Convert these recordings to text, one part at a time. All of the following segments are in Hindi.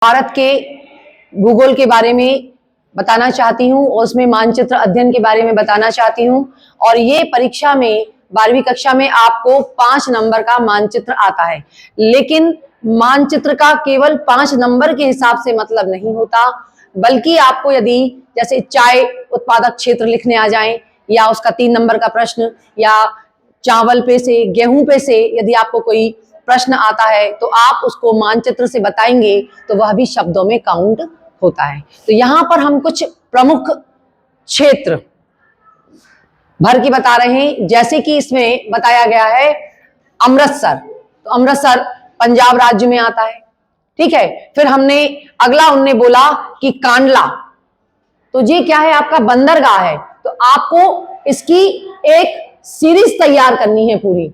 भारत के भूगोल के बारे में बताना चाहती हूँ और उसमें मानचित्र अध्ययन के बारे में बताना चाहती हूँ। और ये परीक्षा में 12वीं कक्षा में आपको 5 नंबर का मानचित्र आता है, लेकिन मानचित्र का केवल 5 नंबर के हिसाब से मतलब नहीं होता, बल्कि आपको यदि जैसे चाय उत्पादक क्षेत्र लिखने आ जाए या उसका 3 नंबर का प्रश्न, या चावल पे से, गेहूं पे से यदि आपको कोई प्रश्न आता है तो आप उसको मानचित्र से बताएंगे तो वह भी शब्दों में काउंट होता है। तो यहां पर हम कुछ प्रमुख क्षेत्र भर के बता रहे हैं, जैसे कि इसमें बताया गया है अमृतसर। तो अमृतसर पंजाब राज्य में आता है, ठीक है। फिर हमने अगला उनने बोला कि कांडला, तो ये क्या है, आपका बंदरगाह है। तो आपको इसकी एक सीरीज तैयार करनी है पूरी,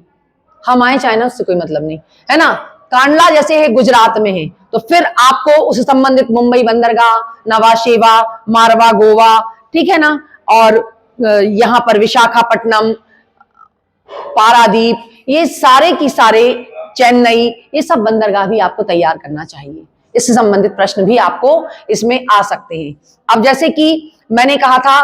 हम आए चाइना उससे कोई मतलब नहीं है ना। कांडला जैसे है गुजरात में है, तो फिर आपको उससे संबंधित मुंबई बंदरगाह, नवाशेवा, मारवा गोवा, ठीक है ना, और यहां पर विशाखापट्टनम, पारादीप, ये सारे की सारे, चेन्नई, ये सब बंदरगाह भी आपको तैयार करना चाहिए। इससे संबंधित प्रश्न भी आपको इसमें आ सकते हैं। अब जैसे कि मैंने कहा था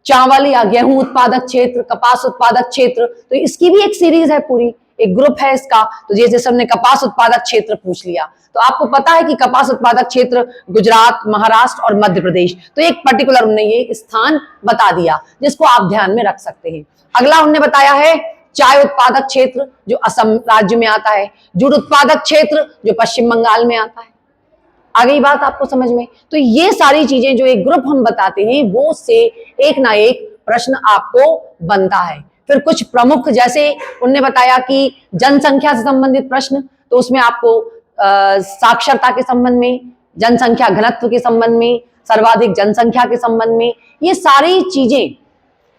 चावल या गेहूं उत्पादक क्षेत्र, कपास उत्पादक क्षेत्र, तो इसकी भी एक सीरीज है पूरी, एक ग्रुप है इसका। तो जैसे हमने कपास उत्पादक क्षेत्र पूछ लिया, तो आपको पता है कि कपास उत्पादक क्षेत्र गुजरात, महाराष्ट्र और मध्य प्रदेश, तो एक पर्टिकुलर उन्होंने ये स्थान बता दिया जिसको आप ध्यान में रख सकते हैं। अगला उन्होंने बताया है चाय उत्पादक क्षेत्र जो असम राज्य में आता है, जूट उत्पादक क्षेत्र जो पश्चिम बंगाल में आता है। आ गई बात आपको समझ में। तो ये सारी चीजें जो एक ग्रुप हम बताते हैं वो से एक ना एक प्रश्न आपको बनता है। फिर कुछ प्रमुख, जैसे उनने बताया कि जनसंख्या से संबंधित प्रश्न, तो उसमें आपको साक्षरता के संबंध में, जनसंख्या घनत्व के संबंध में, सर्वाधिक जनसंख्या के संबंध में, ये सारी चीजें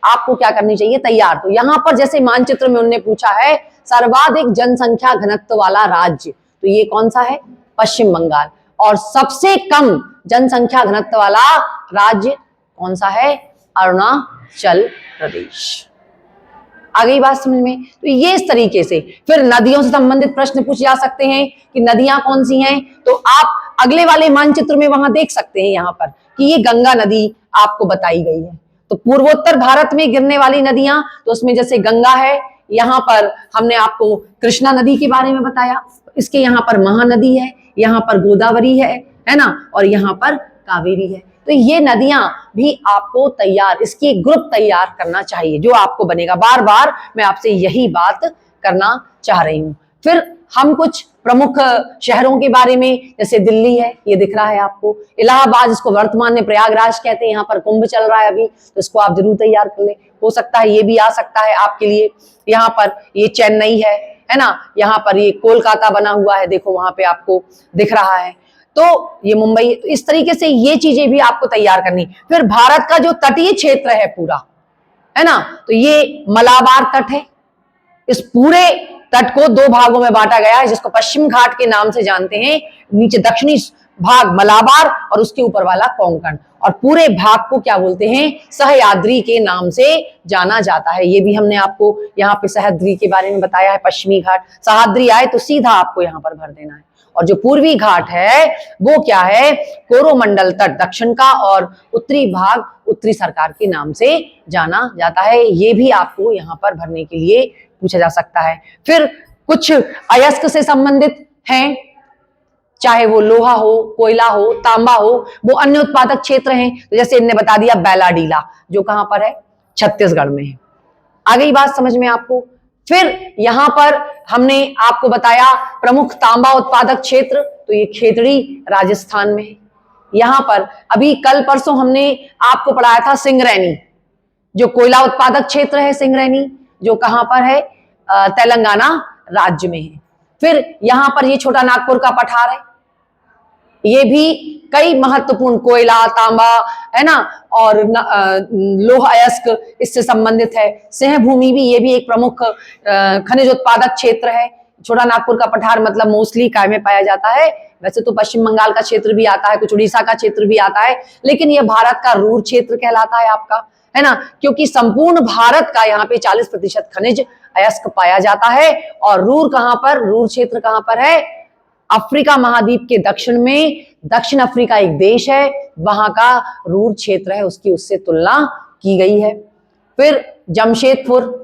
आपको क्या करनी चाहिए, तैयार। तो यहां पर जैसे मानचित्र में उन्होंने पूछा है सर्वाधिक जनसंख्या घनत्व वाला राज्य, तो ये कौन सा है, पश्चिम बंगाल। और सबसे कम जनसंख्या घनत्व वाला राज्य कौन सा है, अरुणाचल प्रदेश। आ गई बात समझ में। तो ये इस तरीके से फिर नदियों से संबंधित प्रश्न पूछे जा सकते हैं कि नदियां कौन सी हैं, तो आप अगले वाले मानचित्र में वहां देख सकते हैं यहां पर कि ये गंगा नदी आपको बताई गई है। तो पूर्वोत्तर भारत में गिरने वाली नदियां, तो उसमें जैसे गंगा है, यहाँ पर हमने आपको कृष्णा नदी के बारे में बताया, इसके यहाँ पर महानदी है, यहाँ पर गोदावरी है ना, और यहाँ पर कावेरी है। तो ये नदियां भी आपको तैयार, इसकी एक ग्रुप तैयार करना चाहिए जो आपको बनेगा। बार बार मैं आपसे यही बात करना चाह रही हूं। फिर हम कुछ प्रमुख शहरों के बारे में, जैसे दिल्ली है, ये दिख रहा है आपको, इलाहाबाद इसको वर्तमान में प्रयागराज कहते हैं, यहाँ पर कुंभ चल रहा है अभी, तो इसको आप जरूर तैयार कर लें। हो सकता है ये भी आ सकता है आपके लिए। यहाँ पर ये चेन्नई है ना, यहाँ पर ये कोलकाता बना हुआ है, देखो वहां पे आपको दिख रहा है, तो ये मुंबई। तो इस तरीके से ये चीजें भी आपको तैयार करनी। फिर भारत का जो तटीय क्षेत्र है पूरा, है ना, तो ये मलाबार तट है। इस पूरे तट को 2 भागों में बांटा गया है, जिसको पश्चिम घाट के नाम से जानते हैं। नीचे दक्षिणी भाग मलाबार और उसके ऊपर वाला कोंकण, और पूरे भाग को क्या बोलते हैं, सह्याद्री के नाम से जाना जाता है। ये भी हमने आपको यहाँ पे सह्याद्री के बारे में बताया है। पश्चिमी घाट, सह्याद्री आए तो सीधा आपको यहाँ पर भर देना है। और जो पूर्वी घाट है वो क्या है, कोरोमंडल तट दक्षिण का, और उत्तरी भाग उत्तरी सरकार के नाम से जाना जाता है। ये भी आपको यहाँ पर भरने के लिए पूछा जा सकता है। फिर कुछ अयस्क से संबंधित हैं, चाहे वो लोहा हो, कोयला हो, तांबा हो, वो अन्य उत्पादक क्षेत्र हैं। तो जैसे इनने बता दिया बैलाडीला, जो कहां पर है, छत्तीसगढ़ में है। आ गई बात समझ में आपको। फिर यहां पर हमने आपको बताया प्रमुख तांबा उत्पादक क्षेत्र, तो ये खेतड़ी राजस्थान में है। यहां पर अभी कल परसों हमने आपको पढ़ाया था सिंगरैनी, जो कोयला उत्पादक क्षेत्र है, सिंगरैनी जो कहां पर है, तेलंगाना राज्य में है। फिर यहां पर ये छोटा नागपुर का पठार है, ये भी कई महत्वपूर्ण कोयला, तांबा, है ना, और लोह अयस्क इससे संबंधित है। सिंह भूमि भी, ये भी एक प्रमुख खनिज उत्पादक क्षेत्र है। छोटा नागपुर का पठार मतलब मोस्टली काय में पाया जाता है। वैसे तो पश्चिम बंगाल का क्षेत्र भी आता है, कुछ उड़ीसा का क्षेत्र भी आता है, लेकिन यह भारत का रूर क्षेत्र कहलाता है आपका, है ना, क्योंकि संपूर्ण भारत का यहाँ पे 40% खनिज अयस्क पाया जाता है। और रूर कहां पर, रूर क्षेत्र कहां पर है, अफ्रीका महाद्वीप के दक्षिण में दक्षिण अफ्रीका एक देश है, वहां का रूर क्षेत्र है, उसकी उससे तुलना की गई है। फिर जमशेदपुर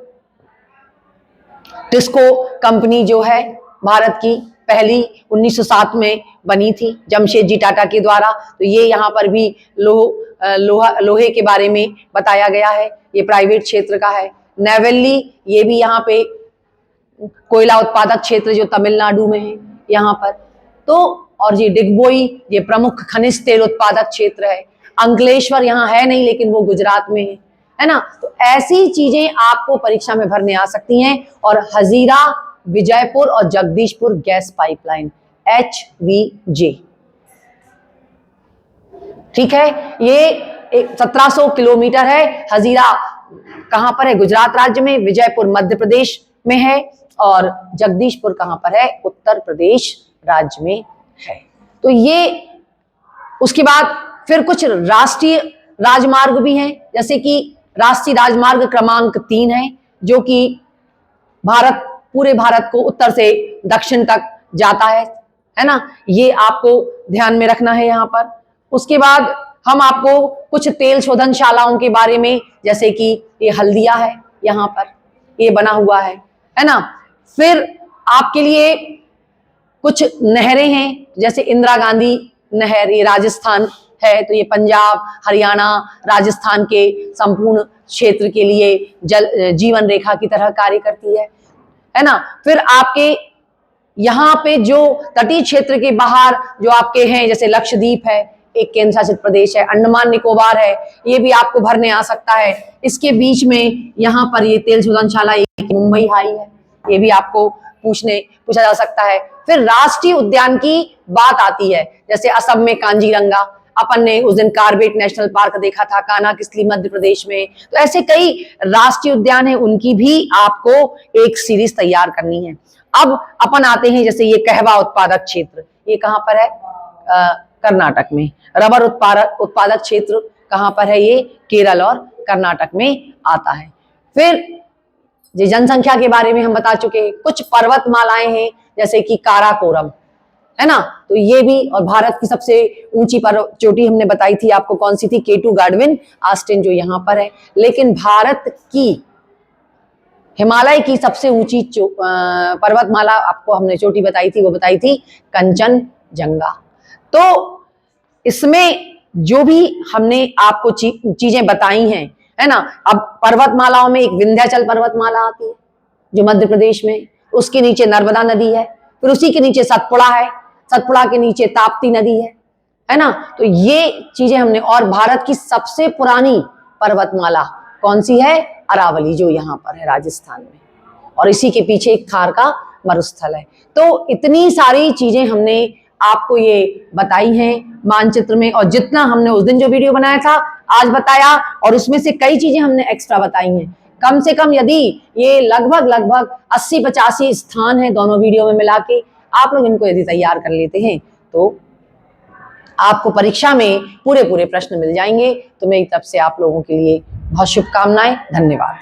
टिस्को कंपनी जो है भारत की पहली 1907 में बनी थी जमशेद जी टाटा के द्वारा। तो ये यहाँ पर भी लोहे के बारे में बताया गया है, ये प्राइवेट क्षेत्र का है। नेवेली, ये भी यहाँ पे कोयला उत्पादक क्षेत्र जो तमिलनाडु में है यहाँ पर। तो और ये डिगबोई, ये प्रमुख खनिज तेल उत्पादक क्षेत्र है। अंकलेश्वर यहाँ है नहीं लेकिन वो गुजरात में है ना। तो ऐसी चीजें आपको परीक्षा में भरने आ सकती हैं। और हजीरा, विजयपुर और जगदीशपुर गैस पाइपलाइन HVJ, ठीक है। ये 1700 किलोमीटर है। हजीरा कहां पर है? गुजरात राज्य में। विजयपुर मध्य प्रदेश में है और जगदीशपुर कहां पर है? उत्तर प्रदेश राज्य में है। तो ये उसके बाद फिर कुछ राष्ट्रीय राजमार्ग भी हैं, जैसे कि राष्ट्रीय राजमार्ग क्रमांक 3 है जो कि पूरे भारत को उत्तर से दक्षिण तक जाता है ना। ये आपको ध्यान में रखना है यहाँ पर। उसके बाद हम आपको कुछ तेल शोधनशालाओं के बारे में, जैसे कि ये हल्दिया है यहाँ पर, ये बना हुआ है ना। फिर आपके लिए कुछ नहरें हैं, जैसे इंदिरा गांधी नहर, ये राजस्थान है। तो ये पंजाब, हरियाणा, राजस्थान के संपूर्ण क्षेत्र के लिए जीवन रेखा की तरह कार्य करती है ना। फिर आपके यहाँ पे जो तटीय क्षेत्र के बाहर जो आपके हैं, जैसे लक्षद्वीप है, एक केंद्र शासित प्रदेश है, अंडमान निकोबार है, ये भी आपको भरने आ सकता है। इसके बीच में यहाँ पर ये तेल शोधनशाला एक मुंबई हाई है, ये भी आपको पूछा जा सकता है। फिर राष्ट्रीय उद्यान की बात आती है, जैसे असम में कांजीरंगा, अपन ने उस दिन कार्बेट नेशनल पार्क देखा था, कान्हा-किसली मध्य प्रदेश में। तो ऐसे कई राष्ट्रीय उद्यान हैं, उनकी भी आपको एक सीरीज तैयार करनी है। अब अपन आते हैं, जैसे ये कहवा उत्पादक क्षेत्र, ये कहां पर है? कर्नाटक में। रबर उत्पादक क्षेत्र कहां पर है? ये केरल और कर्नाटक में आता है। फिर जनसंख्या के बारे में हम बता चुके हैं। कुछ पर्वतमालाएं हैं, जैसे कि काराकोरम, है ना। तो ये भी, और भारत की सबसे ऊंची चोटी हमने बताई थी आपको, कौन सी थी? K2 गार्डविन आस्टिन, जो यहाँ पर है। लेकिन भारत की हिमालय की सबसे ऊंची पर्वतमाला आपको हमने चोटी बताई थी, वो बताई थी कंचनजंगा। तो इसमें जो भी हमने आपको चीजें बताई हैं, है ना। अब पर्वतमालाओं में एक विंध्याचल पर्वतमाला आती है जो मध्य प्रदेश में, उसके नीचे नर्मदा नदी है, फिर उसी के नीचे सतपुड़ा है, सतपुड़ा के नीचे ताप्ती नदी है ना। तो ये चीजें हमने, और भारत की सबसे पुरानी पर्वतमाला कौन सी है? अरावली, जो यहाँ पर है राजस्थान में, और इसी के पीछे एक थार का मरुस्थल है। तो इतनी सारी चीजें हमने आपको ये बताई हैं मानचित्र में, और जितना हमने उस दिन जो वीडियो बनाया था आज बताया, और उसमें से कई चीजें हमने एक्स्ट्रा बताई हैं। कम से कम यदि ये लगभग 80-85 स्थान है दोनों वीडियो में मिला के, आप लोग इनको यदि तैयार कर लेते हैं तो आपको परीक्षा में पूरे प्रश्न मिल जाएंगे। तो मेरी तरफ से आप लोगों के लिए बहुत शुभकामनाएं। धन्यवाद।